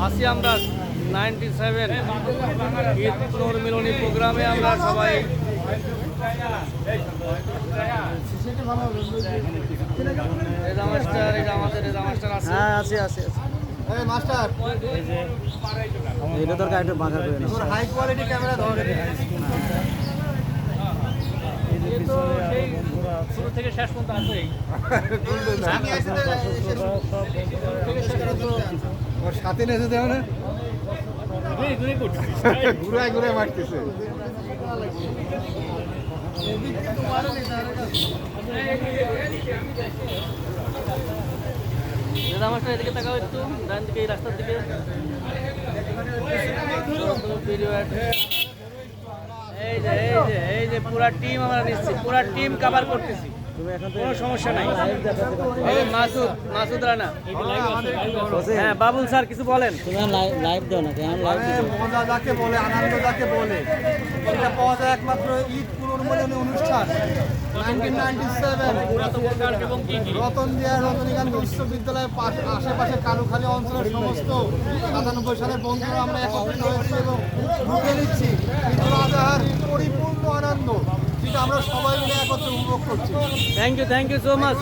আছি আমরা 97 ঈদ পুনর্মিলনী প্রোগ্রামে আমরা সবাই রেজা মাস্টার, এটা আমাদের রেজা মাস্টার আছে। হ্যাঁ আছে আছে আছে। এই মাস্টার এটা দরকার একটু বাঁকা করে তোর হাই কোয়ালিটি ক্যামেরা ধরে এ তো সেই শুরু থেকে শেষ পর্যন্ত আছেই। আমি আইছি তো ওর সাথে নেছে দেও না ঘুরায় ঘুরায় মারতেছে রেজা মাস্টার এদিকে তাকাও একটু, ডান দিকে এই রাস্তার দিকে। Video ad. এই যে পুরা টিম আমরা নিচ্ছি, পুরা টিম কভার করতেছি, কোনো সমস্যা নাই। এই মাসুদ রানা, হ্যাঁ বাবুল স্যার কিছু বলেন। লাইভ দাও না কেন মজা যাকে বলে, আনন্দ যাকে বলে, এটা পাওয়া যায় একমাত্র ঈদ পুনর্মিলনী অনুষ্ঠান 1997 রতনদিয়া রজনীকান্ত বিশ্ববিদ্যালয়ের আশেপাশে কালুখালী অঞ্চলের সমস্ত 97 সালের বন্ধুরা আমরা একত্রিত হয়েছি এবং ঢুকে নিচ্ছি ঈদুল আজহার পরিপূর্ণ আনন্দ, যেটা আমরা সবাই মিলে একত্রে উপভোগ করছি। Thank you so much.